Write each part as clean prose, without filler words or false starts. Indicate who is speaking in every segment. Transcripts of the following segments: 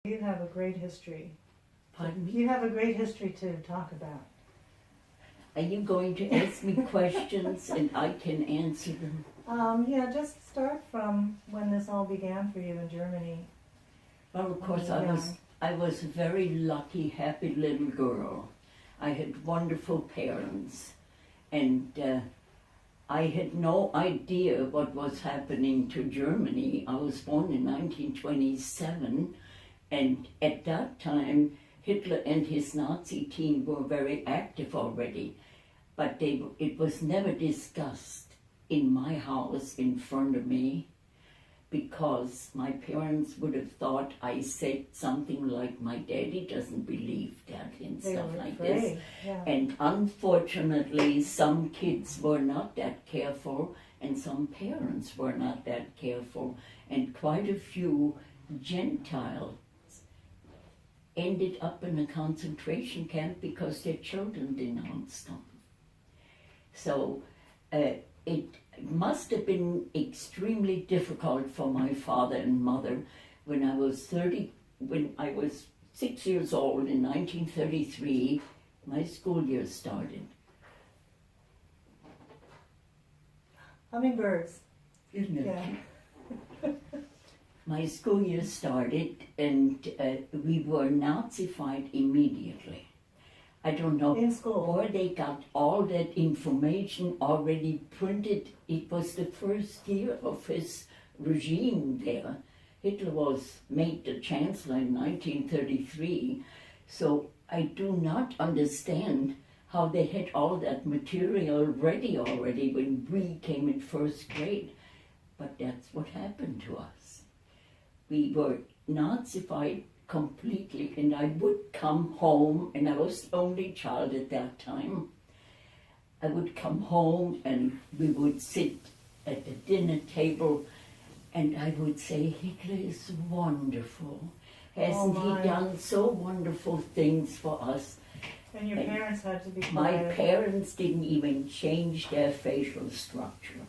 Speaker 1: You have a great history.
Speaker 2: Pardon me?
Speaker 1: You have a great history to talk about.
Speaker 2: Are you going to ask me questions and I can answer them?
Speaker 1: Yeah, just start from when this all began for you in Germany.
Speaker 2: Well, of course,
Speaker 1: Yeah.
Speaker 2: I was a very lucky, happy little girl. I had wonderful parents, and I had no idea what was happening to Germany. I was born in 1927, and at that time, Hitler and his Nazi team were very active already, but it was never discussed in my house in front of me, because my parents would have thought I said something like, my daddy doesn't believe that, and
Speaker 1: They
Speaker 2: stuff
Speaker 1: were
Speaker 2: like
Speaker 1: afraid.
Speaker 2: this.
Speaker 1: Yeah.
Speaker 2: And unfortunately, some kids were not that careful, and some parents were not that careful, and quite a few Gentiles ended up in a concentration camp because their children denounced them. So it must have been extremely difficult for my father and mother when I was 6 years old in 1933. My school year started.
Speaker 1: Hummingbirds.
Speaker 2: Isn't it?
Speaker 1: Yeah.
Speaker 2: My school year started, and we were Nazified immediately. I don't know
Speaker 1: In school.
Speaker 2: where they got all that information already printed. It was the first year of his regime there. Hitler was made the chancellor in 1933, so I do not understand how they had all that material ready already when we came in first grade. But that's what happened to us. We were Nazified completely, and I would come home, and I was the only child at that time. I would come home and we would sit at the dinner table, and I would say, Hitler is wonderful. Hasn't
Speaker 1: Oh,
Speaker 2: he done so wonderful things for us?
Speaker 1: And your parents had to be
Speaker 2: My
Speaker 1: quiet.
Speaker 2: parents didn't even change their facial structure.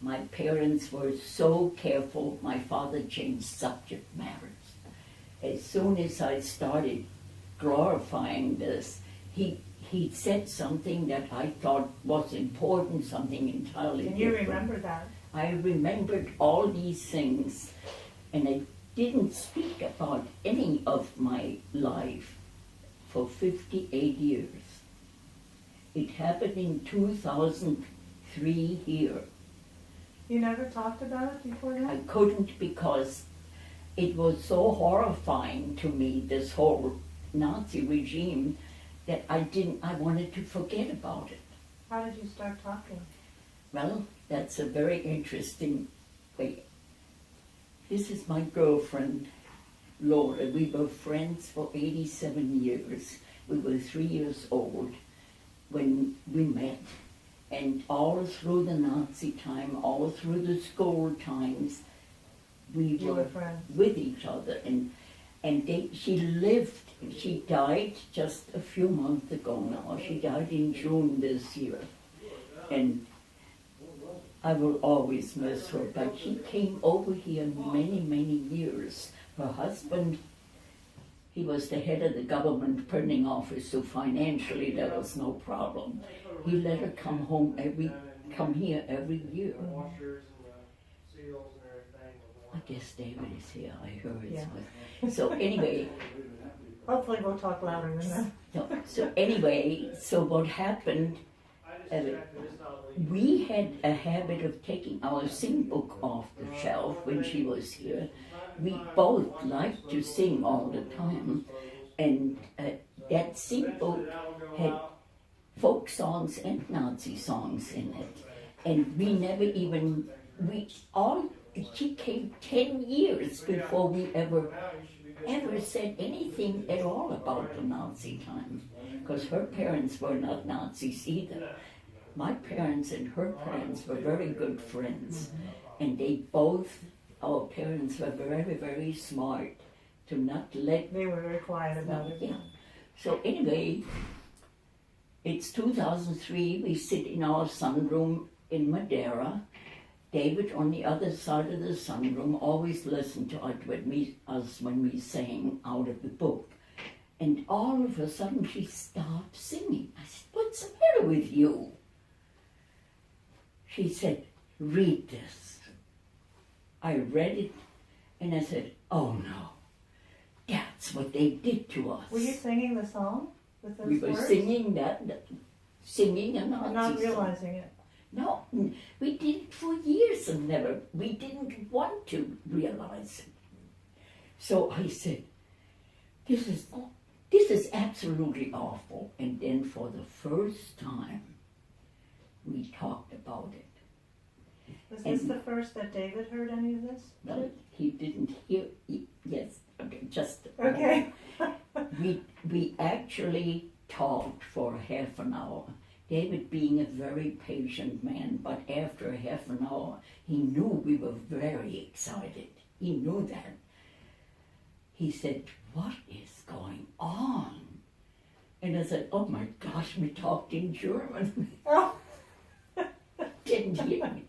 Speaker 2: My parents were so careful. My father changed subject matters. As soon as I started glorifying this, he said something that I thought was important, something entirely
Speaker 1: Can you
Speaker 2: different.
Speaker 1: remember that?
Speaker 2: I remembered all these things, and I didn't speak about any of my life for 58 years. It happened in 2003 here.
Speaker 1: You never talked about it before
Speaker 2: I
Speaker 1: that?
Speaker 2: couldn't, because it was so horrifying to me, this whole Nazi regime, that I wanted to forget about it.
Speaker 1: How did you start talking?
Speaker 2: Well, that's a very interesting way. This is my girlfriend, Laura. We were friends for 87 years. We were 3 years old when we met. And all through the Nazi time, all through the school times, we
Speaker 1: You
Speaker 2: were
Speaker 1: were friends.
Speaker 2: with each other. She died just a few months ago now. She died in June this year. And I will always miss her, but she came over here many, many years. Her husband, he was the head of the government printing office, so financially there was no problem. He let her come here every year. I guess David is here. I heard his
Speaker 1: Yeah.
Speaker 2: voice. So anyway,
Speaker 1: Hopefully we'll talk louder than that.
Speaker 2: so what happened, we had a habit of taking our sing book off the shelf when she was here. We both liked to sing all the time, and that sing book had folk songs and Nazi songs in it. And we never even, she came 10 years before we ever said anything at all about the Nazi time, because her parents were not Nazis either. My parents and her parents were very good friends, and our parents were very, very smart to not let.
Speaker 1: They were very quiet about it.
Speaker 2: Yeah. So anyway, it's 2003, we sit in our sunroom in Madeira, David on the other side of the sunroom always listened to us when we sang out of the book. And all of a sudden she started singing. I said, "What's the matter with you?" She said, "Read this." I read it and I said, "Oh no, that's what they did to us."
Speaker 1: Were you singing the song with those
Speaker 2: We were
Speaker 1: words?
Speaker 2: singing a Nazi
Speaker 1: And not
Speaker 2: song.
Speaker 1: realizing it.
Speaker 2: No, we did it for years and we didn't want to realize it. So I said, this is absolutely awful. And then for the first time, we talked about it.
Speaker 1: Was this the first that David heard any of this?
Speaker 2: Well, he didn't hear, yes, okay, just.
Speaker 1: Okay.
Speaker 2: We actually talked for half an hour. David being a very patient man, but after half an hour, he knew we were very excited. He knew that. He said, "What is going on?" And I said, "Oh my gosh, we talked in German."
Speaker 1: Oh.
Speaker 2: Didn't hear me.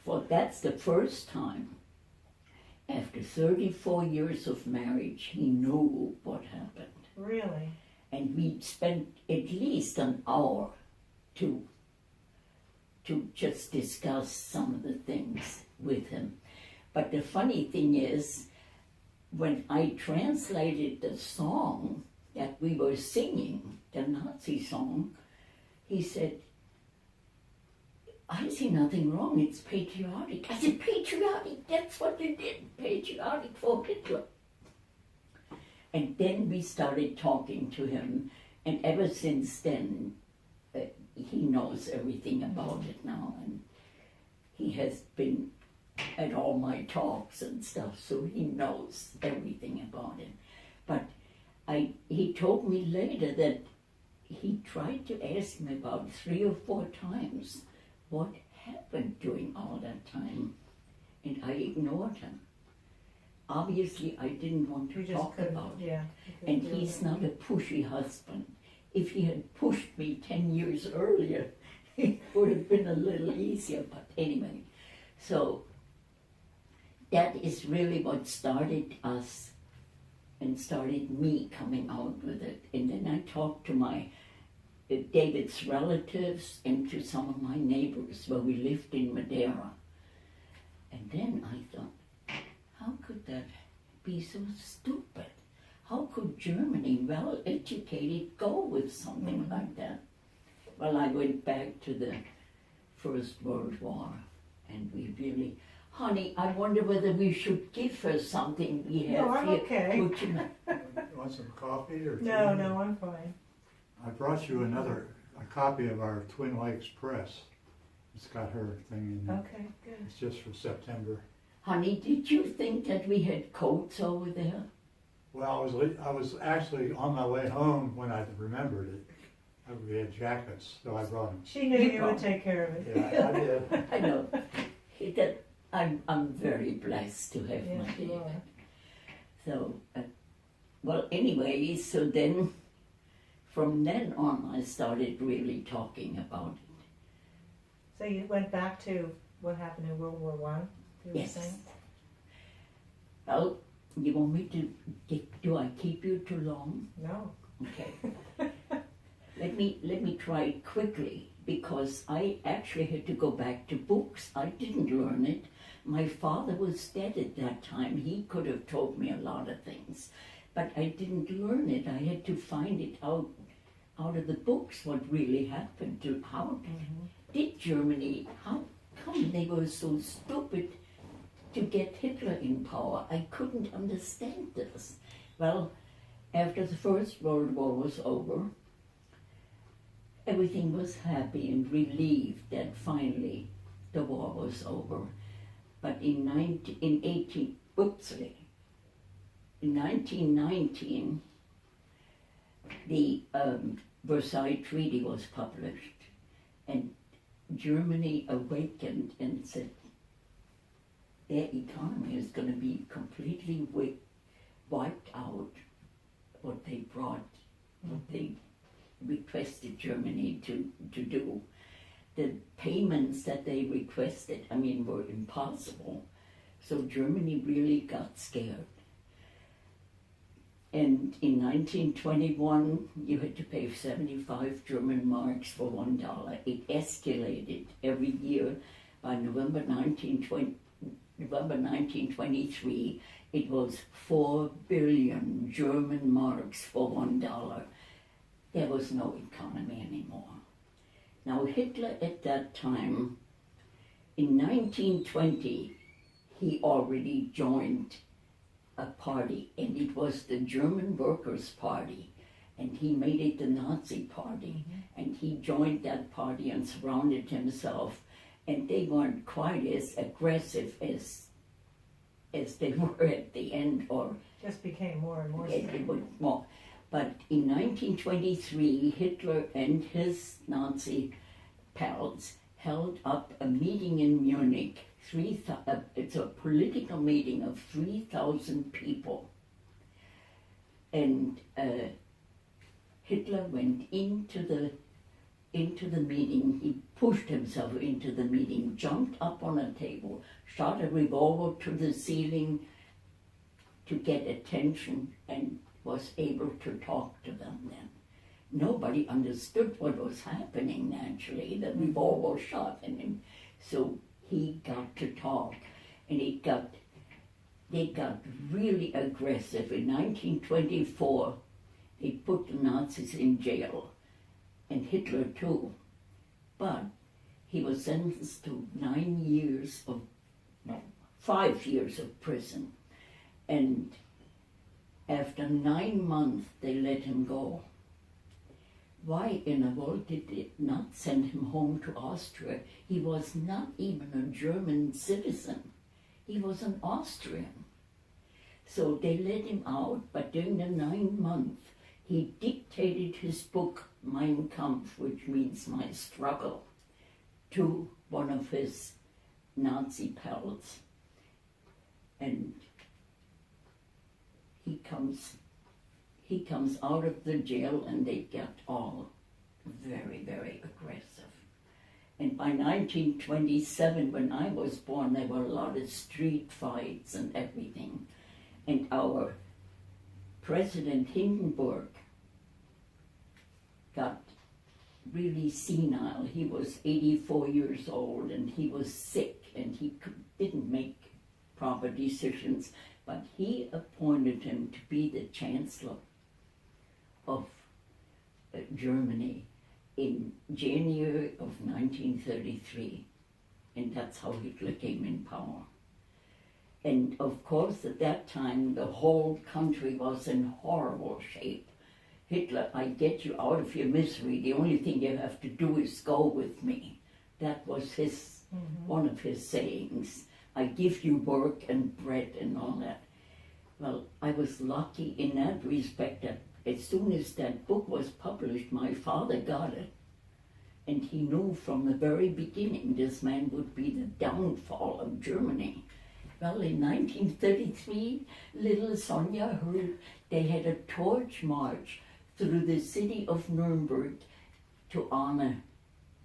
Speaker 2: For that's the first time, after 34 years of marriage, he knew what happened.
Speaker 1: Really?
Speaker 2: And we spent at least an hour to just discuss some of the things with him. But the funny thing is, when I translated the song that we were singing, the Nazi song, he said, "I see nothing wrong, it's patriotic." I said, "Patriotic, that's what you did, patriotic for Hitler." And then we started talking to him, and ever since then, he knows everything about it now, and he has been at all my talks and stuff, so he knows everything about it. But he told me later that he tried to ask me about 3 or 4 times what happened during all that time, and I ignored him. Obviously, I didn't want to
Speaker 1: You just
Speaker 2: talk
Speaker 1: couldn't,
Speaker 2: about it.
Speaker 1: yeah.
Speaker 2: And he's not a pushy husband. If he had pushed me 10 years earlier, it would have been a little easier. But anyway, so that is really what started us and started me coming out with it. And then I talked to my David's relatives and to some of my neighbors where we lived in Madeira. And then I thought, how could that be so stupid? How could Germany, well educated, go with something like that? Well, I went back to the First World War, and we really, honey, I wonder whether we should give her something we have
Speaker 1: No, I'm
Speaker 2: here.
Speaker 1: okay.
Speaker 2: Would you know?
Speaker 3: You want some coffee or tea?
Speaker 1: No, I'm fine.
Speaker 3: I brought you a copy of our Twin Lakes Press. It's got her thing in there.
Speaker 1: Okay, good.
Speaker 3: It's just for September.
Speaker 2: Honey, did you think that we had coats over there?
Speaker 3: Well, I was actually on my way home when I remembered it. We had jackets, so I brought them.
Speaker 1: She knew you would take care of it.
Speaker 3: Yeah, I did.
Speaker 2: I know. I'm very blessed to have my
Speaker 1: Yes, you
Speaker 2: David.
Speaker 1: are.
Speaker 2: So, well, anyway, so then, from then on, I started really talking about it.
Speaker 1: So you went back to what happened in World War One?
Speaker 2: Yes. Well, you want me to, do I keep you too long?
Speaker 1: No.
Speaker 2: Okay. Let me try quickly, because I actually had to go back to books. I didn't learn it. My father was dead at that time. He could have told me a lot of things, but I didn't learn it. I had to find it out of the books what really happened to how did Germany, how come they were so stupid to get Hitler in power? I couldn't understand this. Well, after the First World War was over, everything was happy and relieved that finally the war was over. But in 1919, the Versailles Treaty was published, and Germany awakened and said their economy is going to be completely wiped out. What they brought, what they requested Germany to do. the payments that they requested, were impossible. So Germany really got scared. And in 1921, you had to pay 75 German marks for $1. It escalated every year. By November 1923, it was 4 billion German marks for $1. There was no economy anymore. Now Hitler at that time, in 1920, he already joined a party, and it was the German Workers' Party, and he made it the Nazi Party, and he joined that party and surrounded himself, and they weren't quite as aggressive as they were at the end, or
Speaker 1: Just became more and more
Speaker 2: it was
Speaker 1: strict.
Speaker 2: more. But in 1923, Hitler and his Nazi pals held up a meeting in Munich. It's a political meeting of 3,000 people. And Hitler went into the meeting. He pushed himself into the meeting, jumped up on a table, shot a revolver to the ceiling to get attention, and was able to talk to them then. Nobody understood what was happening naturally. The revolver shot in him. So he got to talk, and they got really aggressive. In 1924, they put the Nazis in jail, and Hitler too. But he was sentenced to 5 years of prison. And after 9 months, they let him go. Why in the world did they not send him home to Austria? He was not even a German citizen. He was an Austrian. So they let him out, but during the 9 months, he dictated his book, Mein Kampf, which means my struggle, to one of his Nazi pals. And he comes out of the jail, and they get all very, very aggressive. And by 1927, when I was born, there were a lot of street fights and everything. And our President Hindenburg got really senile. He was 84 years old, and he was sick, and he didn't make proper decisions. But he appointed him to be the Chancellor of Germany in January of 1933. And that's how Hitler came in power. And of course, at that time, the whole country was in horrible shape. Hitler, I get you out of your misery. The only thing you have to do is go with me. That was one of his sayings. I give you work and bread and all that. Well, I was lucky in that respect that as soon as that book was published, my father got it. And he knew from the very beginning this man would be the downfall of Germany. Well, in 1933, little Sonja heard they had a torch march through the city of Nuremberg to honor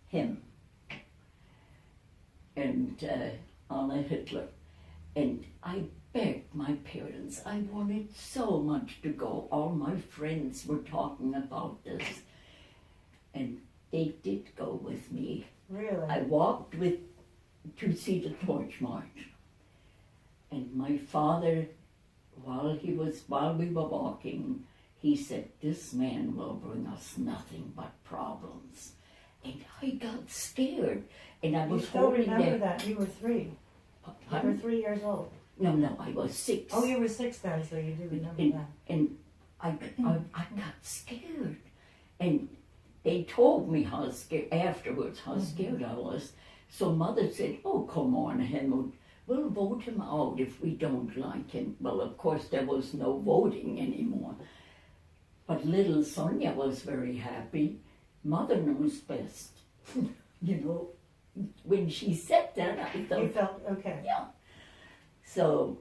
Speaker 2: him and honor Hitler. And I begged my parents. I wanted so much to go. All my friends were talking about this. And they did go with me.
Speaker 1: Really?
Speaker 2: I walked to see the torch march. And my father, while we were walking, he said, "This man will bring us nothing but problems." And I got scared. And I
Speaker 1: You
Speaker 2: was
Speaker 1: still
Speaker 2: holding
Speaker 1: remember
Speaker 2: that.
Speaker 1: that? You were 3. You were 3 years old.
Speaker 2: No, I was 6.
Speaker 1: Oh, you were 6 then, so you do remember that.
Speaker 2: And I got scared. And they told me how scared I was. So Mother said, "Oh, come on, Helmut. We'll vote him out if we don't like him." Well, of course, there was no voting anymore. But little Sonja was very happy. Mother knows best. When she said that, I thought,
Speaker 1: You felt okay.
Speaker 2: yeah. So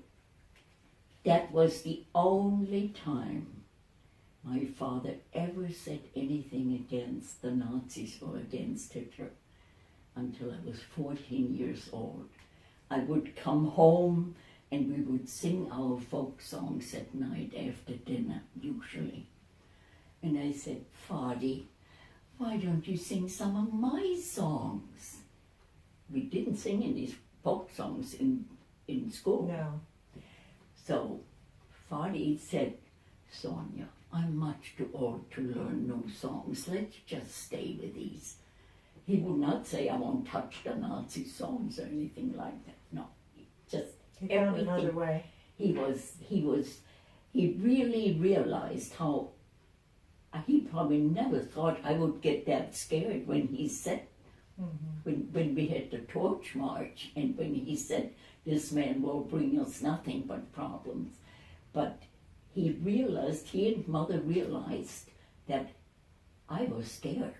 Speaker 2: that was the only time my father ever said anything against the Nazis or against Hitler. until I was 14 years old. I would come home and we would sing our folk songs at night after dinner, usually. And I said, Fadi, why don't you sing some of my songs? We didn't sing any folk songs in school.
Speaker 1: No.
Speaker 2: So Fadi said, Sonja, I'm much too old to learn new songs. Let's just stay with these. He would not say, I won't touch the Nazi songs or anything like that. No, just
Speaker 1: He found
Speaker 2: everything.
Speaker 1: another way.
Speaker 2: He really realized how, he probably never thought I would get that scared when he said, when we had the torch march and when he said, this man will bring us nothing but problems. But he and Mother realized that I was scared.